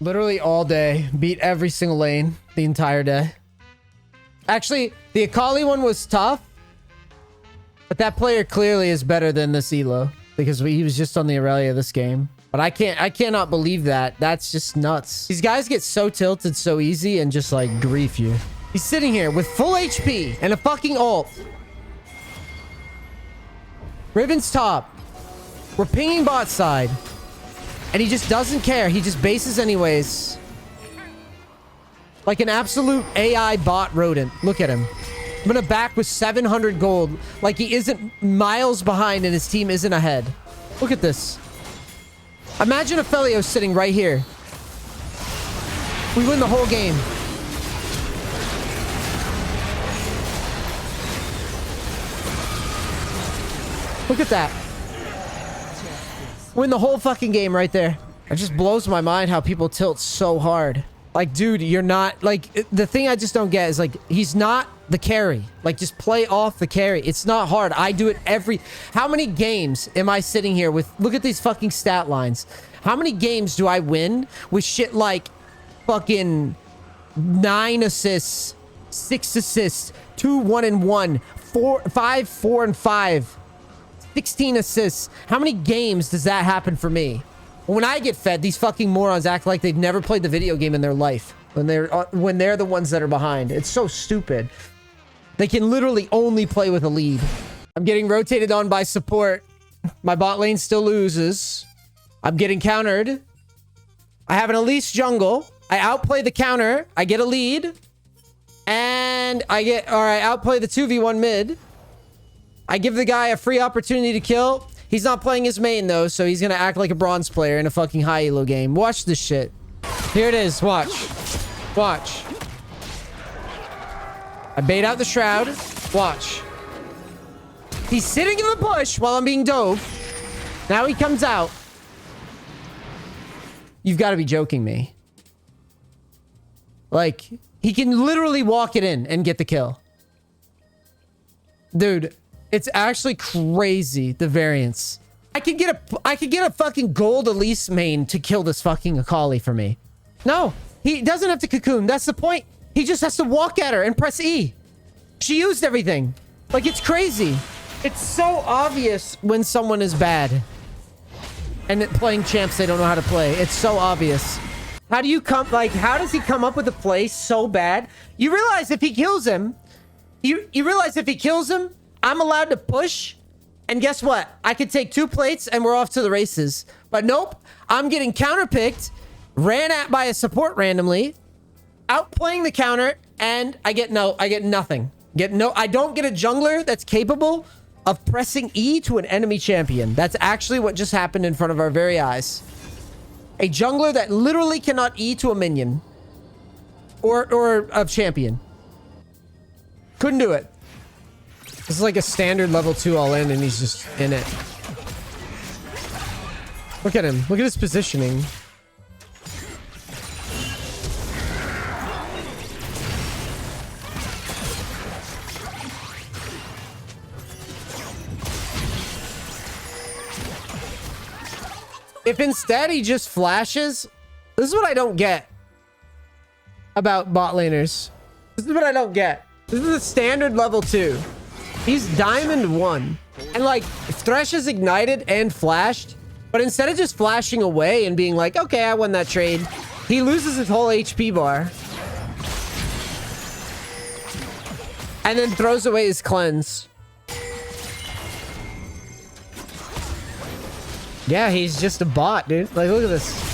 Literally all day. Beat every single lane the entire day. Actually, the Akali one was tough. But that player clearly is better than this Elo. Because he was just on the Aurelia this game. But I cannot believe that. That's just nuts. These guys get so tilted so easy and just like grief you. He's sitting here with full HP and a fucking ult. Riven's top. We're pinging bot side. And he just doesn't care. He just bases anyways. Like an absolute AI bot rodent. Look at him. I'm gonna back with 700 gold. Like he isn't miles behind and his team isn't ahead. Look at this. Imagine if Felio's sitting right here. We win the whole game. Look at that. Win the whole fucking game right there. It just blows my mind how people tilt so hard. Like, dude, you're not... Like, the thing I just don't get is, like, he's not the carry. Like, just play off the carry. It's not hard. I do it every... How many games am I sitting here with... Look at these fucking stat lines. How many games do I win with shit like fucking 9 assists, 6 assists, 2 1-1, 5 4-5, 16 assists? How many games does that happen for me? When I get fed, these fucking morons act like they've never played the video game in their life. When they're the ones that are behind. It's so stupid. They can literally only play with a lead. I'm getting rotated on by support. My bot lane still loses. I'm getting countered. I have an Elise jungle. I outplay the counter. I get a lead. And I get... Alright, outplay the 2v1 mid. I give the guy a free opportunity to kill. He's not playing his main, though, so he's gonna act like a bronze player in a fucking high elo game. Watch this shit. Here it is. Watch. Watch. I bait out the shroud. Watch. He's sitting in the bush while I'm being dove. Now he comes out. You've got to be joking me. Like, he can literally walk it in and get the kill. Dude... It's actually crazy, the variance. I could get a fucking gold Elise main to kill this fucking Akali for me. No, he doesn't have to cocoon. That's the point. He just has to walk at her and press E. She used everything. Like, it's crazy. It's so obvious when someone is bad. And playing champs they don't know how to play. It's so obvious. How do you come, like, how does he come up with a play so bad? You realize if he kills him, you realize if he kills him, I'm allowed to push, and guess what? I could take 2 plates, and we're off to the races. But nope, I'm getting counterpicked, ran at by a support randomly, outplaying the counter, and I get nothing. I don't get a jungler that's capable of pressing E to an enemy champion. That's actually what just happened in front of our very eyes. A jungler that literally cannot E to a minion. Or a champion. Couldn't do it. This is like a standard level 2 all in, and he's just in it. Look at him. Look at his positioning. If instead he just flashes... This is what I don't get about bot laners. This is what I don't get. This is a standard level 2. He's diamond 1. And like, Thresh is ignited and flashed. But instead of just flashing away and being like, okay, I won that trade, he loses his whole HP bar. And then throws away his cleanse. Yeah, he's just a bot, dude. Like, look at this.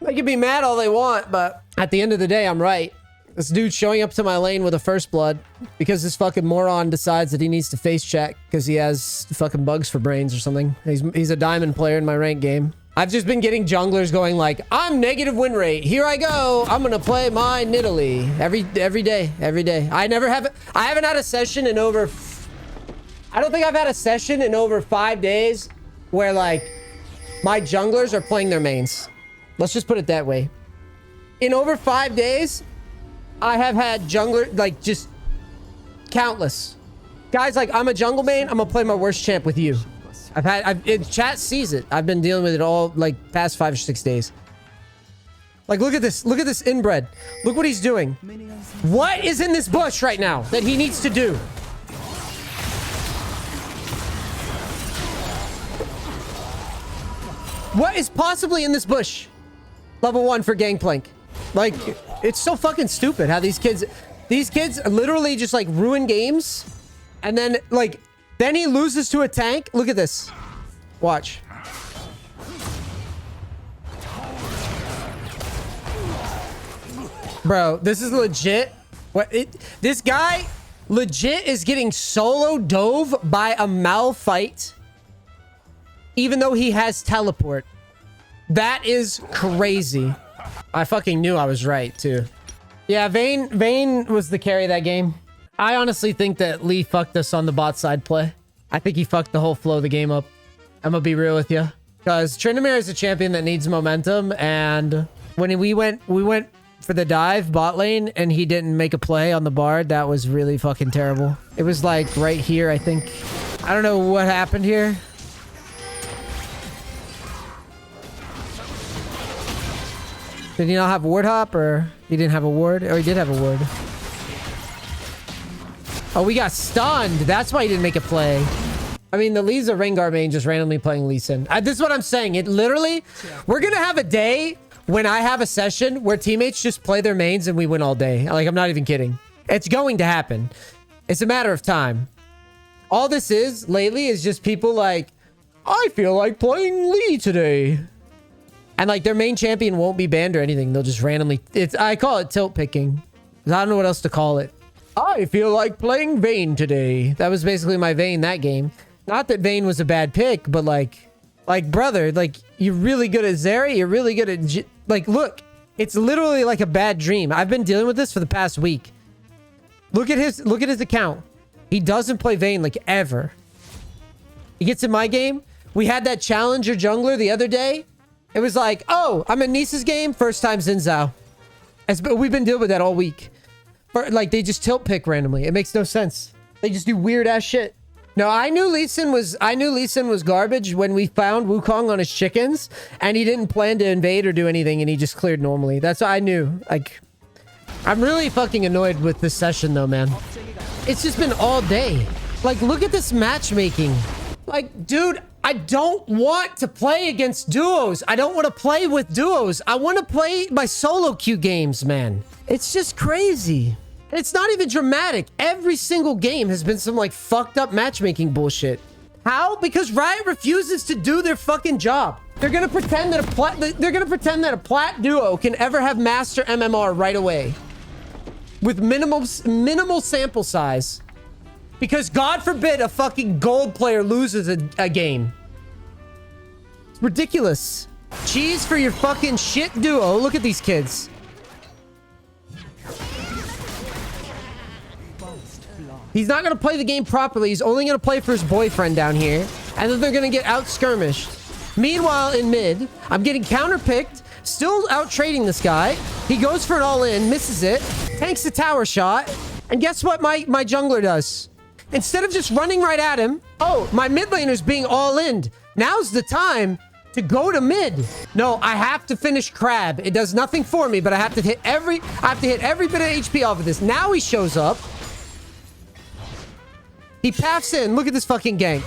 They can be mad all they want, but at the end of the day, I'm right. This dude showing up to my lane with a first blood because this fucking moron decides that he needs to face check because he has fucking bugs for brains or something. He's a diamond player in my rank game. I've just been getting junglers going like, I'm negative win rate. Here I go. I'm gonna play my Nidalee every day. I haven't had a session in over... I don't think I've had a session in over 5 days where like my junglers are playing their mains. Let's just put it that way. In over 5 days, I have had jungler, like, just countless. Guys, like, I'm a jungle main. I'm gonna play my worst champ with you. Chat sees it. I've been dealing with it all, like, past 5 or 6 days. Like, look at this. Look at this inbred. Look what he's doing. What is in this bush right now that he needs to do? What is possibly in this bush? Level 1 for Gangplank. Like, it's so fucking stupid how these kids literally just, like, ruin games. And then, like, then he loses to a tank. Look at this. Watch. Bro, this is legit. This guy legit is getting solo dove by a Malphite, even though he has teleport. That is crazy. I fucking knew I was right, too. Yeah, Vayne was the carry of that game. I honestly think that Lee fucked us on the bot side play. I think he fucked the whole flow of the game up. I'm gonna be real with you. Because Tryndamere is a champion that needs momentum, and when we went for the dive bot lane and he didn't make a play on the Bard, that was really fucking terrible. It was like right here, I think. I don't know what happened here. Did he not have ward hop, or he didn't have a ward? Or he did have a ward. Oh, we got stunned. That's why he didn't make a play. I mean, the Lee's a Rengar main just randomly playing Lee Sin. This is what I'm saying. It literally, we're going to have a day when I have a session where teammates just play their mains and we win all day. Like, I'm not even kidding. It's going to happen. It's a matter of time. All this is lately is just people like, I feel like playing Lee today. And like their main champion won't be banned or anything. They'll just randomly, I call it tilt picking. I don't know what else to call it. I feel like playing Vayne today. That was basically my Vayne that game. Not that Vayne was a bad pick, but like brother, like you're really good at Zeri. You're really good at like, look, it's literally like a bad dream. I've been dealing with this for the past week. Look at his account. He doesn't play Vayne like ever. He gets in my game. We had that challenger jungler the other day. It was like, oh, I'm in NEACE's game. First time Xin Zhao. We've been dealing with that all week. Like, they just tilt pick randomly. It makes no sense. They just do weird ass shit. No, I knew Lee Sin was garbage when we found Wukong on his chickens, and he didn't plan to invade or do anything, and he just cleared normally. That's what I knew. Like, I'm really fucking annoyed with this session, though, man. It's just been all day. Like, look at this matchmaking. Like, dude, I don't want to play against duos. I don't want to play with duos. I want to play my solo queue games, man. It's just crazy. And it's not even dramatic. Every single game has been some like fucked up matchmaking bullshit. How? Because Riot refuses to do their fucking job. They're gonna pretend that a Platt Duo can ever have master MMR right away with minimal sample size. Because God forbid a fucking gold player loses a game. It's ridiculous. Cheese for your fucking shit duo. Look at these kids. He's not going to play the game properly. He's only going to play for his boyfriend down here. And then they're going to get out-skirmished. Meanwhile, in mid, I'm getting counter-picked. Still out-trading this guy. He goes for an all-in, misses it. Tanks the tower shot. And guess what my jungler does? Instead of just running right at him, oh, my mid laner's being all-in. Now's the time to go to mid. No, I have to finish Crab. It does nothing for me, but I have to hit every bit of HP off of this. Now he shows up. He paths in. Look at this fucking gank.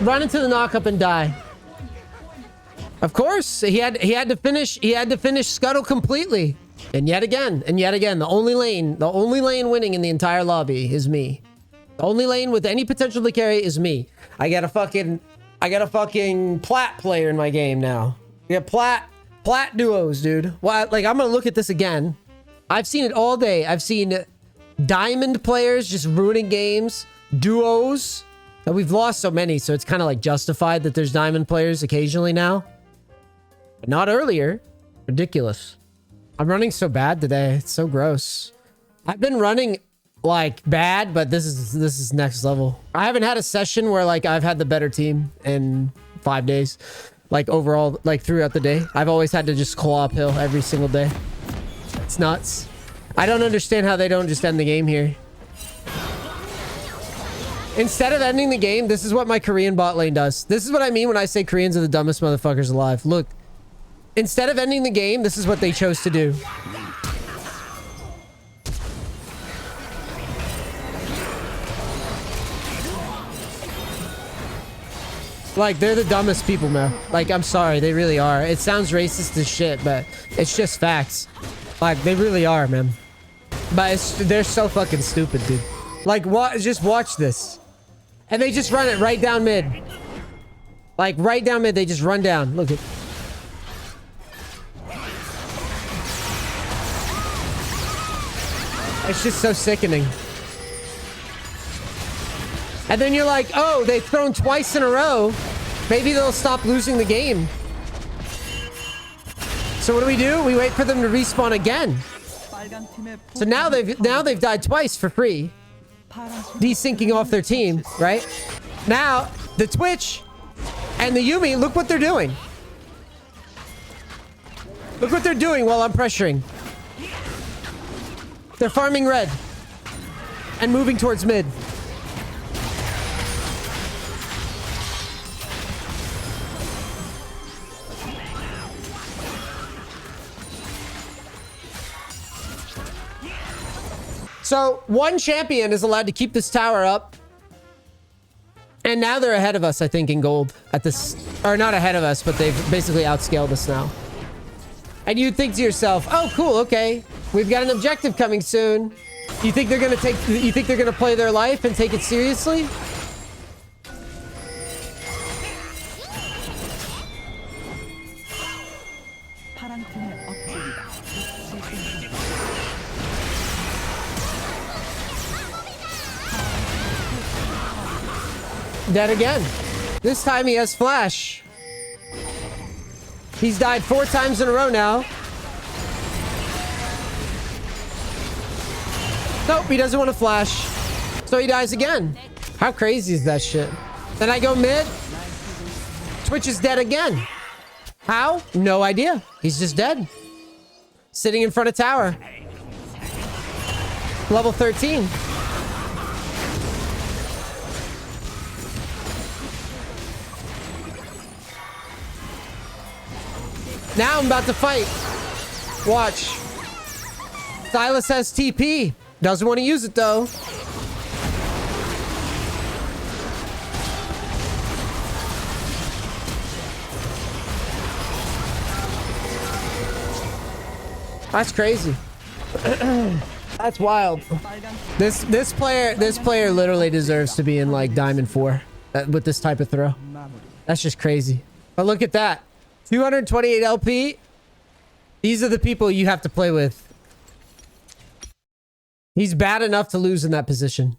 Run into the knockup and die. Of course, he had to finish Scuttle completely. And yet again, the only lane winning in the entire lobby is me. The only lane with any potential to carry is me. I got a fucking Platt player in my game now. We got Platt Duos, dude. Well, like, I'm gonna look at this again. I've seen it all day. I've seen diamond players just ruining games. Duos. And we've lost so many, so it's kind of like justified that there's diamond players occasionally now. But not earlier. Ridiculous. I'm running so bad today. It's so gross. I've been running like bad, but this is next level. I haven't had a session where like I've had the better team in 5 days. Like overall, like throughout the day. I've always had to just claw uphill every single day. It's nuts. I don't understand how they don't just end the game here. Instead of ending the game, this is what my Korean bot lane does. This is what I mean when I say Koreans are the dumbest motherfuckers alive. Look, instead of ending the game, this is what they chose to do. Like, they're the dumbest people, man. Like, I'm sorry, they really are. It sounds racist as shit, but it's just facts. Like, they really are, man. But they're so fucking stupid, dude. Like, just watch this. And they just run it right down mid. Like, right down mid, they just run down. Look at... It's just so sickening. And then you're like, oh, they've thrown twice in a row. Maybe they'll stop losing the game. So what do? We wait for them to respawn again. So now they've died twice for free. Desyncing off their team, right? Now, the Twitch and the Yumi, look what they're doing. Look what they're doing while I'm pressuring. They're farming red. And moving towards mid. So, one champion is allowed to keep this tower up. And now they're ahead of us, I think, in gold. At this... Or not ahead of us, but they've basically outscaled us now. And you think to yourself, oh, cool, okay. We've got an objective coming soon. You think they're gonna take... You think they're gonna play their life and take it seriously? Dead again. This time he has flash. He's died 4 times in a row now. Nope, he doesn't want to flash. So he dies again. How crazy is that shit? Then I go mid. Twitch is dead again. How? No idea. He's just dead. Sitting in front of tower. Level 13. Now I'm about to fight. Watch. Silas has TP. Doesn't want to use it though. That's crazy. That's wild. This player literally deserves to be in like Diamond 4 with this type of throw. That's just crazy. But look at that. 228 LP. These are the people you have to play with. He's bad enough to lose in that position.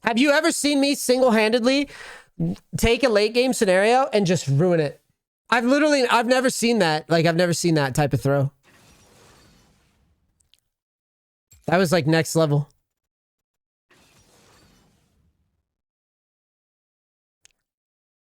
Have you ever seen me single-handedly take a late game scenario and just ruin it? I've never seen that. Like, I've never seen that type of throw. That was like next level.